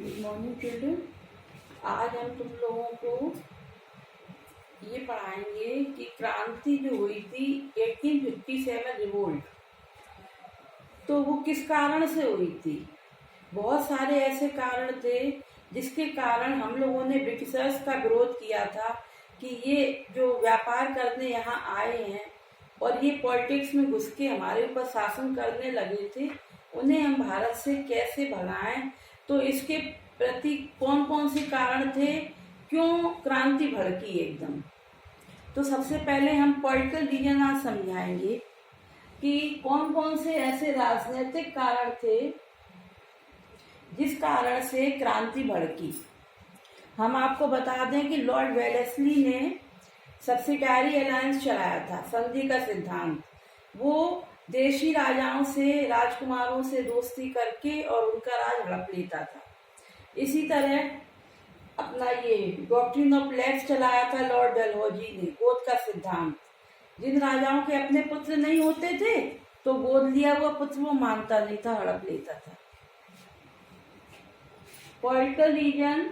Good morning children. आज हम तुम लोगों को ये पढ़ाएंगे कि क्रांति जो हुई थी 1857 रिवोल्ट, तो वो किस कारण से हुई थी। बहुत सारे ऐसे कारण थे जिसके कारण हम लोगों ने ब्रिटिशर्स का विरोध किया था कि ये जो व्यापार करने यहाँ आए हैं और ये पॉलिटिक्स में घुस के हमारे ऊपर शासन करने लगे थे, उन्हें हम भारत से कैसे भगाएं। तो इसके प्रति कौन कौन से कारण थे, क्यों क्रांति भड़की एकदम। तो सबसे पहले हम पॉलिटिकल रीजन आज समझाएंगे कि कौन कौन से ऐसे राजनीतिक कारण थे जिस कारण से क्रांति भड़की। हम आपको बता दें कि लॉर्ड वेलेस्ली ने सब्सिडारी अलायंस चलाया था, संधि का सिद्धांत। वो देशी राजाओं से, राजकुमारों से दोस्ती करके और उनका राज हड़प लेता था। इसी तरह अपना ये डॉक्ट्रिन ऑफ लेग्स चलाया था लॉर्ड डलहौजी ने, गोद का सिद्धांत। जिन राजाओं के अपने पुत्र नहीं होते थे तो गोद लिया हुआ पुत्र वो मानता नहीं था, हड़प लेता था। Political reason,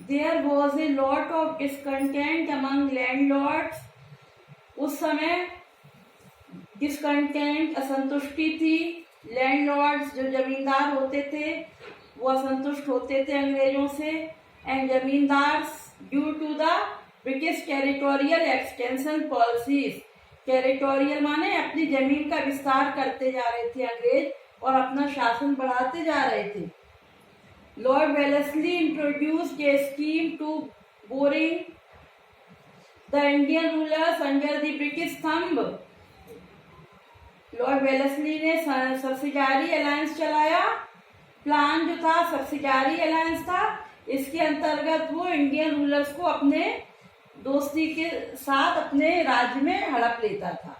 there was a lot of discontent among landlords. उस समय डिसकंटेंट, असंतुष्टि थी। लैंडलॉर्ड्स जो जमींदार होते थे वो असंतुष्ट होते थे अंग्रेजों से। And zamindars due to the British territorial extension policies. Territorial माने अपनी जमीन का विस्तार करते जा रहे थे अंग्रेज और अपना शासन बढ़ाते जा रहे थे। Lord Wellesley introduced a scheme to bring the Indian rulers under the British thumb. Lord Wellesley ने सब्सिडारी अलायंस चलाया। प्लान जो था सब्सिडारी अलायंस था, इसके अंतर्गत वो इंडियन रूलर्स को अपने दोस्ती के साथ अपने राज्य में हड़प लेता था।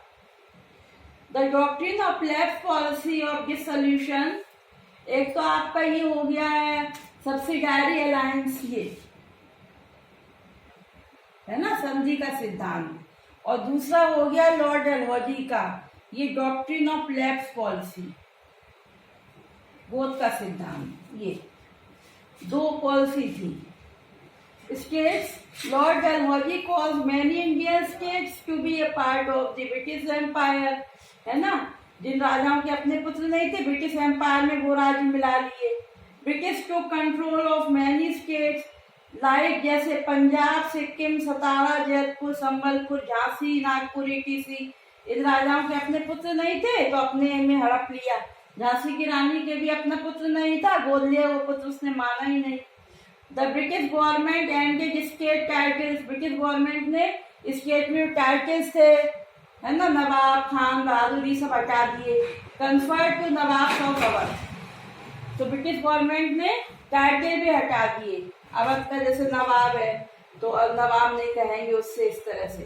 The doctrine of left policy of dissolution, एक तो आपका ये हो गया है सब्सिडारी अलायंस, ये है ना, संधि का सिद्धांत। और दूसरा हो गया लॉर्ड डलहौजी का ये डॉक्ट्रिन ऑफ लेफ्ट पॉलिसी, गोद का सिद्धांत। ये दो पॉलिसी थी। States, Lord Dalhousie caused many Indian states to be a part of the British empire, है ना। जिन राजाओं के अपने पुत्र नहीं थे, ब्रिटिश एम्पायर में वो राज्य मिला लिए। British to control of many states like जैसे पंजाब, सिक्किम, सतारा, जयपुर, संबलपुर, झांसी, नागपुर, ईटीसी। इन राजाओं के अपने पुत्र नहीं थे तो अपने में हड़प लिया। झांसी की रानी के भी अपना पुत्र नहीं था, गोद लिया वो पुत्र, उसने माना ही नहीं। The British government ended state titles, British government ने स्टेट में टाइटल्स थे, है ना, नवाब, खान, बहादुर, सब हटा दिए। Conferred to Nawab of Awadh, तो ब्रिटिश गवर्नमेंट ने टाइटल भी हटा दिए। अवध का जैसे नवाब है तो अब नवाब नहीं कहेंगे उससे, इस तरह से।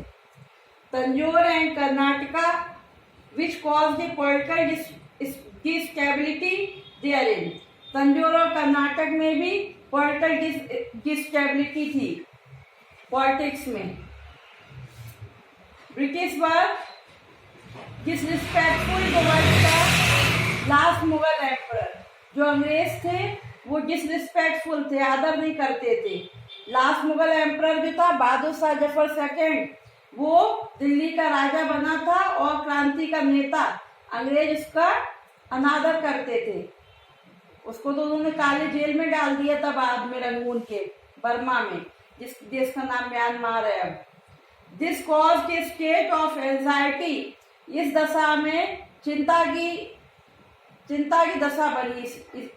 Tanjore and Karnataka which cause the political destability therein, Tanjore और कर्नाटक में भी पॉलिटिकल डिस्टेबिलिटी थी पॉलिटिक्स में। British were disrespectful towards the last Mughal emperor, जो अंग्रेज थे वो डिसरिस्पेक्टफुल थे, आदर नहीं करते थे। लास्ट मुगल एम्परर जो था बहादुर शाह जफर सेकंड, वो दिल्ली का राजा बना था और क्रांति का नेता। अंग्रेज उसका अनादर करते थे, उसको तो उन्होंने काले जेल में डाल दिया था बाद में, रंगून के बर्मा में, जिस देश का नाम म्यांमार है अब। This caused A state of anxiety, इस दशा में चिंता की दशा बनी।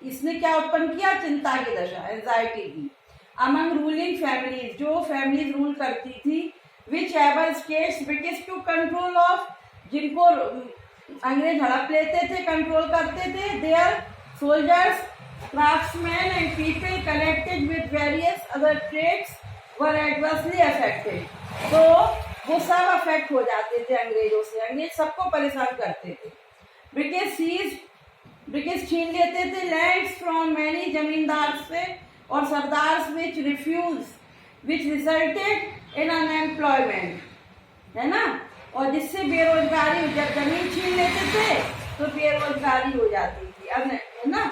इसने क्या उत्पन्न किया, चिंता की दशा, एंजाइटी की। अमंग रूलिंग फैमिलीज, जो फैमिलीज रूल करती थी। Which able states British to control of, जिनको अंग्रेज हड़प लेते थे, कंट्रोल करते थे। Their soldiers, craftsman and people connected with various other trades were adversely affected, तो वो सब अफेक्ट हो जाते थे अंग्रेजों से। अंग्रेज सबको परेशान करते थे। ब्रिटिश छीन लेते थे लैंड्स फ्रॉम मैनी जमींदार से और सरदार विच रिजल्टेड इन अनएम्प्लॉयमेंट, है ना, और जिससे बेरोजगारी, जब जमीन छीन लेते थे तो बेरोजगारी हो जाती थी, है ना।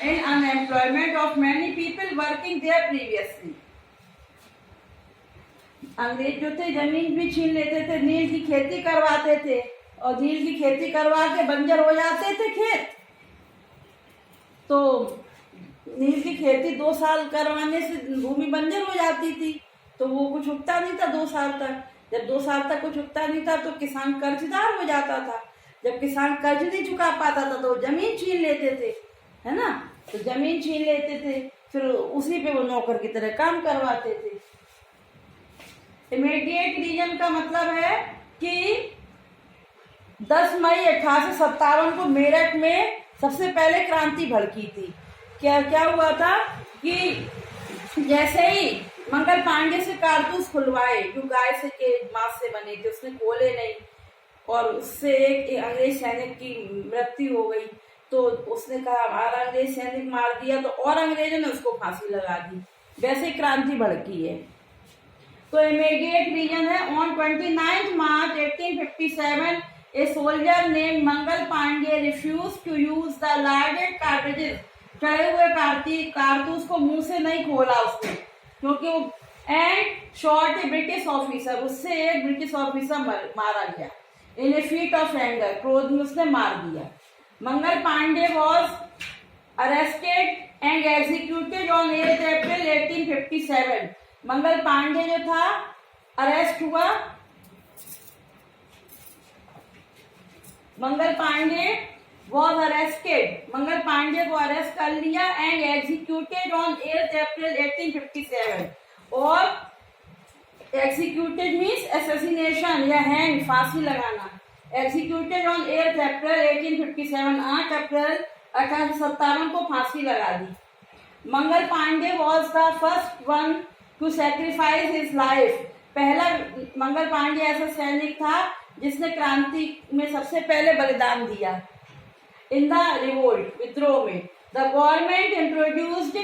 and unemployment of many people working there previously. अंग्रेज जो थे जमीन भी छीन लेते थे, नील की खेती करवाते थे और नील की खेती करवा के बंजर हो जाते थे खेत। तो नील की खेती 2 साल करवाने से भूमि बंजर हो जाती थी, तो वो कुछ उगता नहीं था 2 साल तक। जब 2 साल तक कुछ उगता नहीं था तो किसान कर्जदार हो जाता था। जब किसान कर्ज नहीं चुका पाता था तो जमीन छीन लेते थे, है ना। तो जमीन छीन लेते थे, फिर उसी पे वो नौकर की तरह काम करवाते थे। इमीडिएट रीजन का मतलब है कि 10 मई 1857 को मेरठ में सबसे पहले क्रांति भड़की थी। क्या क्या हुआ था कि जैसे ही मंगल पांडे से कारतूस खुलवाए जो गाय से के मांस से बने थे, उसने खोले नहीं और उससे एक अंग्रेज सैनिक की मृत्यु हो गई। तो उसने कहा हमारा अंग्रेज सैनिक मार दिया, तो और अंग्रेजों ने उसको फांसी लगा दी। वैसे क्रांति भड़की है। तो इमीडिएट रीजन है on 29 March 1857 a soldier name Mangal Pandey refuse to use the larded cartridges. चढ़े हुए कारतूस को मुंह से नहीं खोला उसने, क्योंकि वो and shot a British officer, उससे एक ब्रिटिश ऑफिसर मारा गया। In a fit of anger, क्रोध में उसने मार दिया। Mangal Pandey was arrested and executed on 8 April 1857। Mangal Pandey जो था अरेस्ट हुआ, मंगल पांडे वॉज अरेस्टेड, मंगल पांडे को अरेस्ट कर लिया एंड एग्जीक्यूटेड ऑन 8 अप्रैल 1857। और एग्जीक्यूटेड मीन्स असैसिनेशन या हैंग, फांसी लगाना। एग्जीक्यूटेड ऑन 8 अप्रैल 1857, 8 अप्रैल 1857 को फांसी लगा दी। Mangal Pandey was the first one to sacrifice his life. पहला मंगल पांडे ऐसा सैनिक था जिसने क्रांति में सबसे पहले बलिदान दिया। इन द रिवोल्ट, विद्रोह में, the government introduced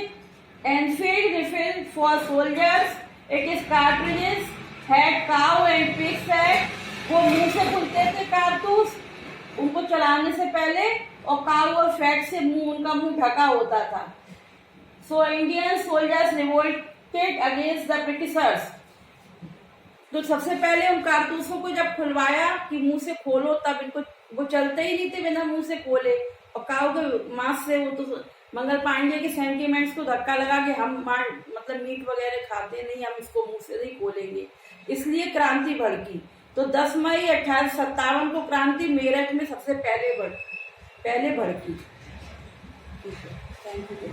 Enfield refill for soldiers. It is cartridges had cow and pig fat. वो मुंह से खुलते थे कारतूस उनको चलाने से पहले, और काउ और फैट से उनका मुंह ढका होता था। So Indian soldiers revolted against the Britishers. तो सबसे पहले उन कारतूसों को जब खुलवाया कि मुंह से खोलो, तब इनको वो चलते ही नहीं थे बिना मुंह से खोले। और काऊ के मांस से वो तो मंगल पांडे के सेंटीमेंट्स को धक्का लगा कि हम मतलब मीट वगैरह खाते नहीं, हम इसको मुंह से नहीं खोलेंगे, इसलिए क्रांति भड़की। तो 10 मई 1857 को क्रांति मेरठ में सबसे पहले भड़की। ठीक है, थैंक यू।